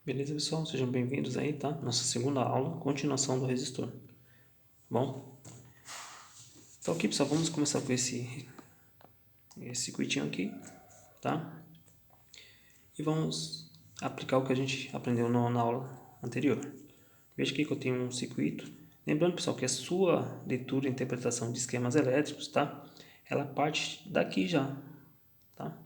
Beleza, pessoal? Sejam bem-vindos aí, tá? Nossa segunda aula, continuação do resistor. Bom? Então aqui, pessoal, vamos começar com esse circuitinho aqui, tá? E vamos aplicar o que a gente aprendeu na aula anterior. Veja aqui que eu tenho um circuito. Lembrando, pessoal, que a sua leitura e interpretação de esquemas elétricos, tá? Ela parte daqui já, tá?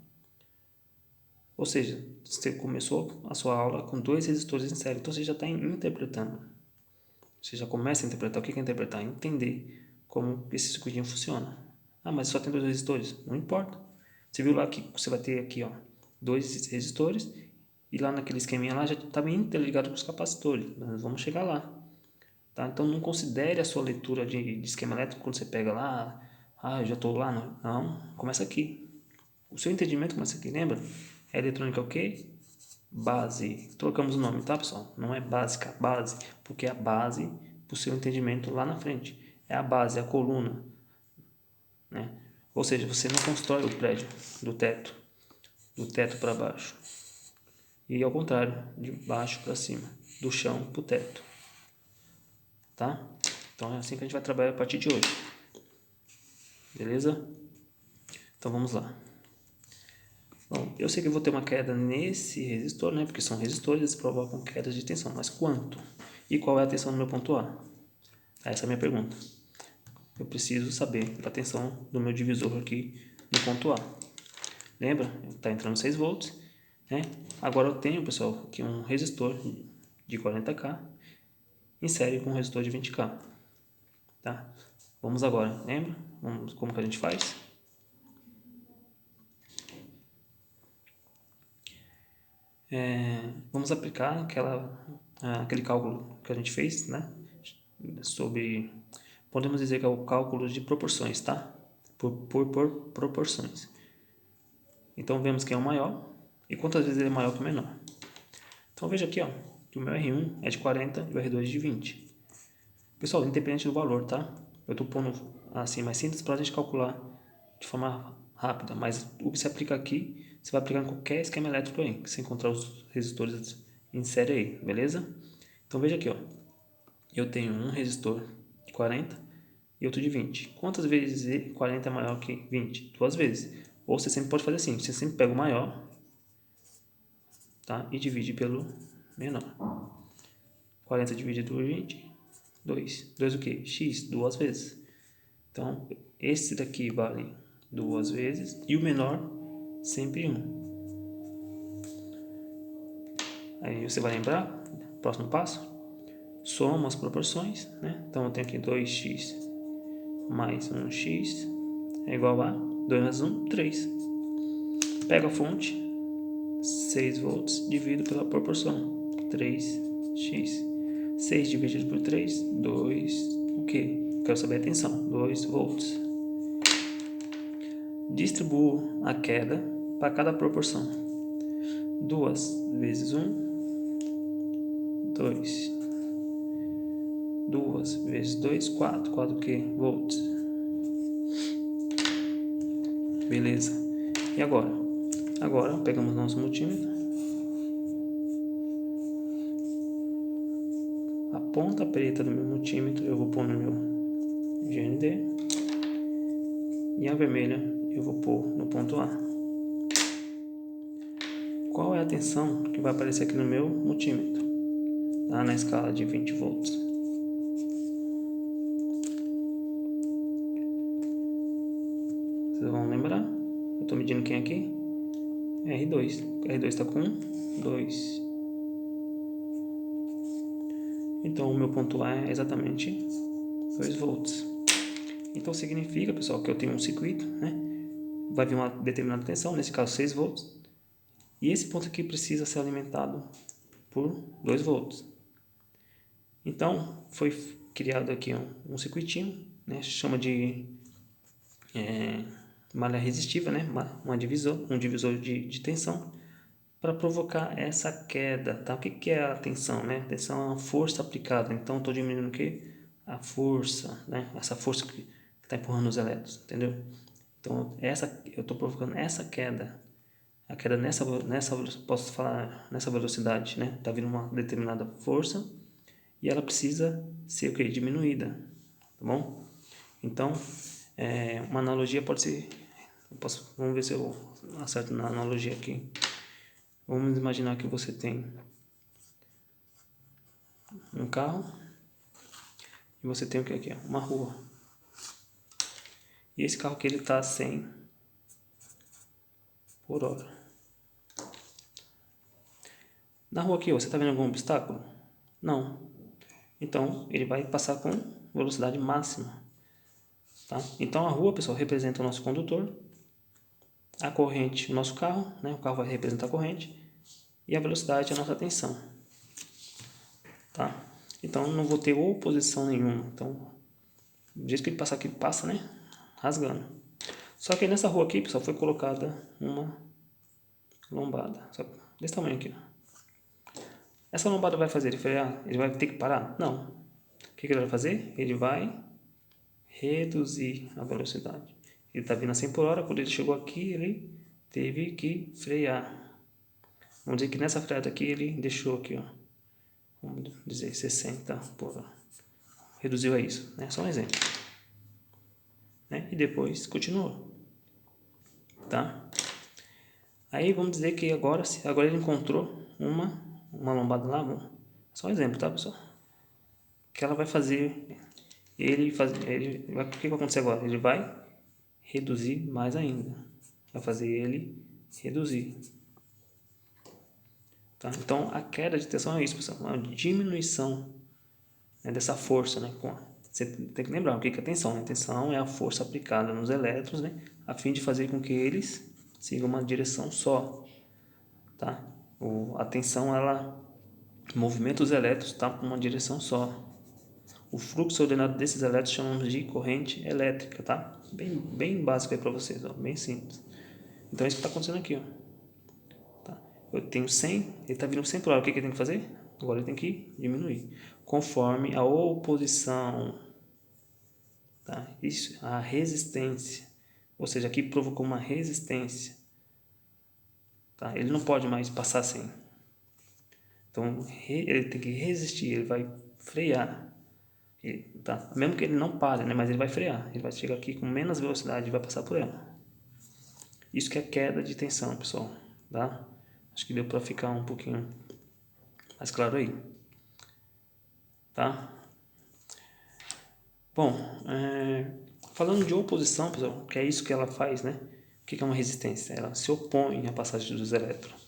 Ou seja, você começou a sua aula com 2 resistores em série, então você já está interpretando. Você já começa a interpretar. O que é interpretar? Entender como esse circuitinho funciona. Ah, mas só tem 2 resistores. Não importa. Você viu lá que você vai ter aqui, ó, 2 resistores e lá naquele esqueminha lá já está bem interligado com os capacitores. Nós vamos chegar lá. Tá? Então não considere a sua leitura de esquema elétrico quando você pega lá. Ah, eu já estou lá. Não, começa aqui. O seu entendimento começa aqui, lembra? É eletrônica o quê? Base. Trocamos o nome, tá, pessoal? Não é básica, base, porque é a base para o seu entendimento lá na frente. É a base, é a coluna, né? Ou seja, você não constrói o prédio do teto para baixo. E ao contrário, de baixo para cima, do chão para o teto, tá? Então é assim que a gente vai trabalhar a partir de hoje. Beleza? Então vamos lá. Bom, eu sei que eu vou ter uma queda nesse resistor, né? Porque são resistores, eles provocam quedas de tensão. Mas quanto? E qual é a tensão no meu ponto A? Essa é a minha pergunta. Eu preciso saber a tensão do meu divisor aqui no ponto A. Lembra? Está entrando 6 volts, né? Agora eu tenho, pessoal, aqui um resistor de 40K em série com um resistor de 20K. Tá? Vamos agora, lembra? Como que a gente faz? Vamos aplicar aquele cálculo que a gente fez, né? Sobre, podemos dizer que é o cálculo de proporções, tá? Por proporções. Então vemos que é o maior e quantas vezes ele é maior que o menor. Então veja aqui, ó, que o meu R1 é de 40 e o R2 é de 20. Pessoal, independente do valor, tá? Eu estou pondo assim mais simples para a gente calcular de forma rápida, mas o que se aplica aqui, você vai aplicar em qualquer esquema elétrico aí, que você encontrar os resistores em série aí, beleza? Então veja aqui, ó, eu tenho um resistor de 40 e outro de 20. Quantas vezes 40 é maior que 20? 2 vezes. Ou você sempre pode fazer assim, você sempre pega o maior, tá? E divide pelo menor. 40 dividido por 20, 2. 2 o quê? X, 2 vezes. Então, esse daqui vale 2 vezes e o menor sempre 1. Aí você vai lembrar, próximo passo, soma as proporções, né? Então eu tenho aqui 2x mais 1x é igual a 2 mais 1, 3. Pego a fonte, 6 volts, divido pela proporção, 3x. 6 dividido por 3, 2, o que? Quero saber a tensão, 2 volts. Distribuo a queda para cada proporção. 2 vezes 1, 2. 2 vezes 2, 4. 4 o que? Volts. Beleza. E agora? Agora pegamos nosso multímetro. A ponta preta do meu multímetro eu vou pôr no meu GND. E a vermelha eu vou pôr no ponto A. Qual é a tensão que vai aparecer aqui no meu multímetro? Tá? Na escala de 20 volts. Vocês vão lembrar? Eu estou medindo quem aqui? R2. R2 está com 2. Então o meu ponto A é exatamente 2 volts. Então significa, pessoal, que eu tenho um circuito, né? Vai vir uma determinada tensão, nesse caso 6 volts. E esse ponto aqui precisa ser alimentado por 2 volts. Então foi criado aqui um circuitinho, né? Chama de malha resistiva, né? Um divisor de tensão para provocar essa queda, tá? O que é a tensão, né? A tensão é uma força aplicada, então estou diminuindo o que? A força, né? Essa força que está empurrando os elétrons, entendeu? Então eu estou provocando essa queda a queda posso falar, nessa velocidade, né? Tá vindo uma determinada força e ela precisa ser o quê? Diminuída, tá bom? Então, uma analogia pode ser, vamos ver se eu acerto na analogia aqui. Vamos imaginar que você tem um carro e você tem o que aqui? Uma rua. E esse carro aqui ele está a 100 por hora. Na rua aqui, você está vendo algum obstáculo? Não. Então, ele vai passar com velocidade máxima. Tá? Então, a rua, pessoal, representa o nosso condutor. A corrente, o nosso carro, né? O carro vai representar a corrente. E a velocidade, a nossa tensão. Tá? Então, não vou ter oposição nenhuma. Então, do jeito que ele passar aqui, ele passa, né? Rasgando. Só que nessa rua aqui, pessoal, foi colocada uma lombada. Só desse tamanho aqui, ó. Essa lombada vai fazer ele frear? Ele vai ter que parar? Não. O que ele vai fazer? Ele vai reduzir a velocidade. Ele está vindo a 100 por hora, quando ele chegou aqui, ele teve que frear. Vamos dizer que nessa freada aqui, ele deixou aqui, ó. Vamos dizer 60 por hora. Reduziu a isso, né? Só um exemplo. Né? E depois continuou. Tá? Aí vamos dizer que agora ele encontrou uma lombada lá, só um exemplo, tá, pessoal? Que ela vai fazer o que vai acontecer agora? Ele vai reduzir mais ainda. Vai fazer ele reduzir. Tá? Então, a queda de tensão é isso, pessoal. Uma diminuição, né, dessa força, né? Você tem que lembrar o que é tensão, né? Tensão é a força aplicada nos elétrons, né? A fim de fazer com que eles sigam uma direção só. Tá? A tensão, ela movimenta os elétrons, tá, para uma direção só. O fluxo ordenado desses elétrons chamamos de corrente elétrica, tá? Bem básico aí para vocês, ó, bem simples. Então é isso que está acontecendo aqui, ó. Tá? Eu tenho 100, ele está vindo 100 por hora, o que ele tem que fazer? Agora ele tem que diminuir, conforme a oposição, tá? Isso, a resistência, ou seja, aqui provocou uma resistência, tá? Ele não pode mais passar 100. Então ele tem que resistir, ele vai frear. Tá? Mesmo que ele não pare, né? Mas ele vai frear. Ele vai chegar aqui com menos velocidade e vai passar por ela. Isso que é queda de tensão, pessoal. Tá? Acho que deu para ficar um pouquinho mais claro aí. Tá? Bom, falando de oposição, pessoal, que é isso que ela faz, né? O que é uma resistência? Ela se opõe à passagem dos elétrons.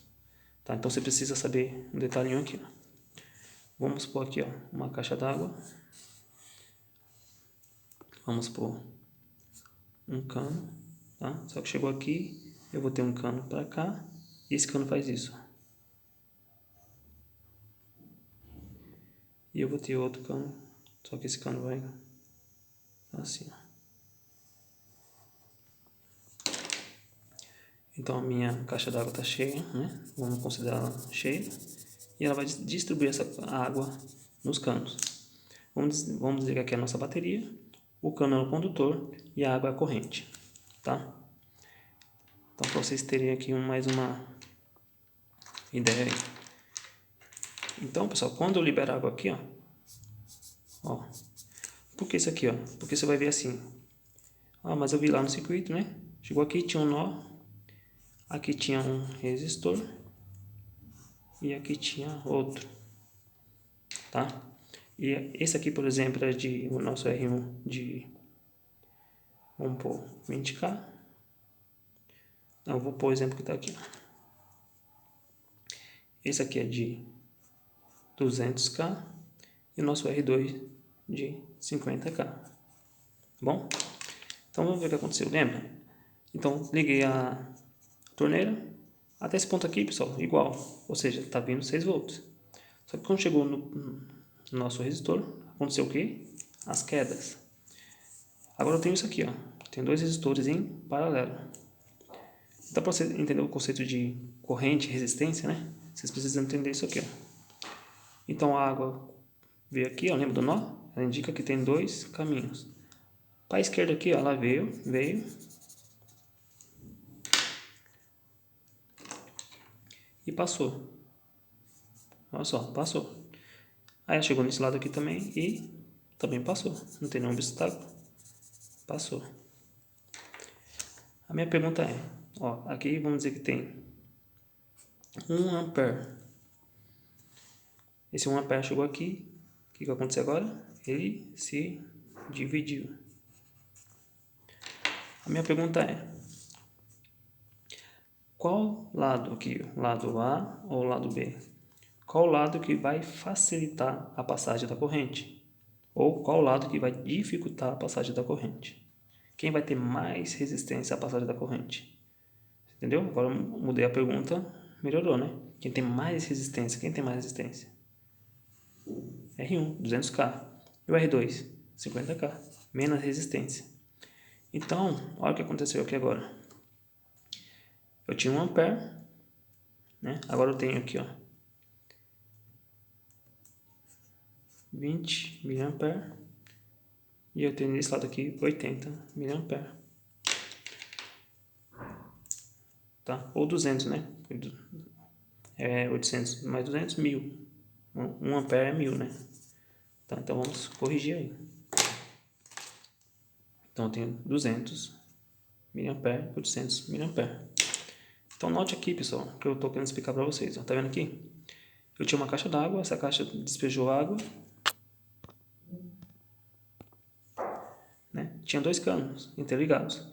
Tá? Então você precisa saber um detalhinho aqui. Ó. Vamos pôr aqui, ó, uma caixa d'água. Vamos pôr um cano, tá? Só que chegou aqui, eu vou ter um cano para cá, e esse cano faz isso. E eu vou ter outro cano, só que esse cano vai assim, ó. Então a minha caixa d'água está cheia, né? Vamos considerá-la cheia. E ela vai distribuir essa água nos canos. Vamos dizer que aqui é a nossa bateria, o cano é o condutor e a água é a corrente, tá? Então, para vocês terem aqui mais uma ideia aí. Então, pessoal, quando eu liberar água aqui, ó, por que isso aqui, ó? Porque você vai ver assim, mas eu vi lá no circuito, né? Chegou aqui, tinha um nó, aqui tinha um resistor e aqui tinha outro, tá? E esse aqui, por exemplo, é o nosso R1 de, vamos pôr 20K. Eu vou pôr o exemplo que está aqui. Esse aqui é de 200K e o nosso R2 de 50K. Bom? Então vamos ver o que aconteceu, lembra? Então liguei a torneira, até esse ponto aqui, pessoal, igual, ou seja, está vindo 6 volts. Só que quando chegou no nosso resistor, aconteceu o que? As quedas. Agora eu tenho isso aqui, ó, tem dois resistores em paralelo. Então para você entender o conceito de corrente e resistência, né? Vocês precisam entender isso aqui, ó. Então a água veio aqui, ó, lembra do nó? Ela indica que tem dois caminhos. Para a esquerda aqui, ó, ela veio. passou. Olha só, passou. Aí chegou nesse lado aqui também e também passou. Não tem nenhum obstáculo. Passou. A minha pergunta é, ó, aqui vamos dizer que tem 1 ampere. Esse 1 ampere chegou aqui. O que vai acontecer agora? Ele se dividiu. A minha pergunta é, qual lado aqui, lado A ou lado B? Qual lado que vai facilitar a passagem da corrente? Ou qual lado que vai dificultar a passagem da corrente? Quem vai ter mais resistência à passagem da corrente? Entendeu? Agora eu mudei a pergunta, melhorou, né? Quem tem mais resistência? Quem tem mais resistência? R1, 200K. E o R2, 50K. Menos resistência. Então, olha o que aconteceu aqui agora. Eu tinha 1 ampere, né? Agora eu tenho aqui, ó, 20 mA. E eu tenho nesse lado aqui 80 mA. Tá? Ou 200, né? 800 mais 200, 1000. 1 ampere é 1000, né? Tá, então vamos corrigir aí. Então eu tenho 200 mA, 800 mA. Então note aqui, pessoal, que eu estou querendo explicar para vocês. Ó. Tá vendo aqui? Eu tinha uma caixa d'água, essa caixa despejou água, né? Tinha 2 canos interligados.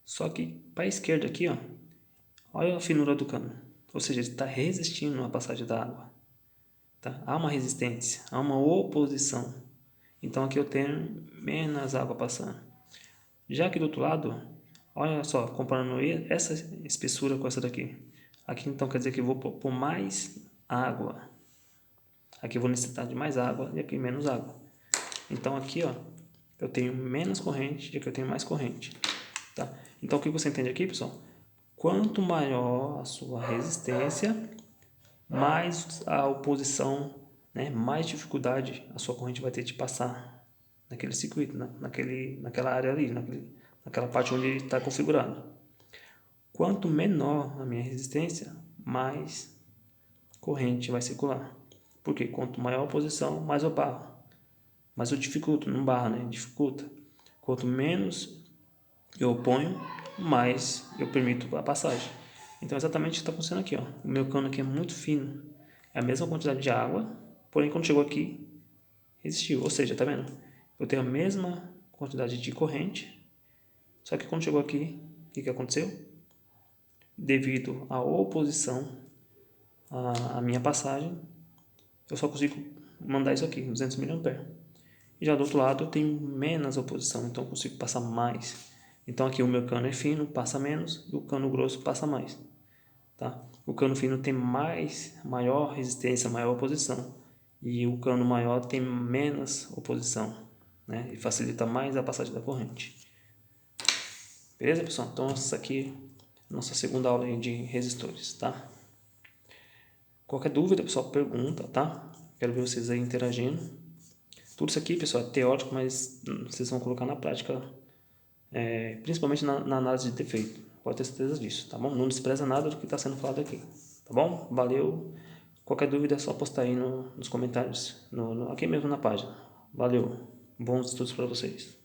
Só que para a esquerda aqui, ó, olha a finura do cano. Ou seja, ele está resistindo à passagem da água. Tá? Há uma resistência, há uma oposição. Então aqui eu tenho menos água passando. Já aqui do outro lado, olha só, comparando essa espessura com essa daqui. Aqui então quer dizer que eu vou pôr mais água. Aqui eu vou necessitar de mais água e aqui menos água. Então aqui, ó, eu tenho menos corrente e aqui eu tenho mais corrente. Tá? Então o que você entende aqui, pessoal? Quanto maior a sua resistência, mais a oposição, né, mais dificuldade a sua corrente vai ter de passar naquele circuito, naquela área ali, naquela parte onde está configurado. Quanto menor a minha resistência, mais corrente vai circular. Porque quanto maior a oposição, mais eu barro. Mas eu dificulto, não barra, né? Dificulta. Quanto menos eu oponho, mais eu permito a passagem. Então, exatamente o que está acontecendo aqui, ó. O meu cano aqui é muito fino. É a mesma quantidade de água, porém, quando chegou aqui, resistiu. Ou seja, tá vendo? Eu tenho a mesma quantidade de corrente, só que quando chegou aqui, o que aconteceu? Devido à oposição à minha passagem, eu só consigo mandar isso aqui, 200 mA. E já do outro lado eu tenho menos oposição, então eu consigo passar mais. Então aqui o meu cano é fino, passa menos, e o cano grosso passa mais. Tá? O cano fino tem maior resistência, maior oposição. E o cano maior tem menos oposição, né? E facilita mais a passagem da corrente. Beleza, pessoal? Então essa aqui é a nossa segunda aula aí de resistores, tá? Qualquer dúvida, pessoal, pergunta, tá? Quero ver vocês aí interagindo. Tudo isso aqui, pessoal, é teórico, mas vocês vão colocar na prática, principalmente na análise de defeito. Pode ter certeza disso, tá bom? Não despreza nada do que está sendo falado aqui, tá bom? Valeu! Qualquer dúvida é só postar aí nos comentários, aqui mesmo na página. Valeu! Bons estudos para vocês!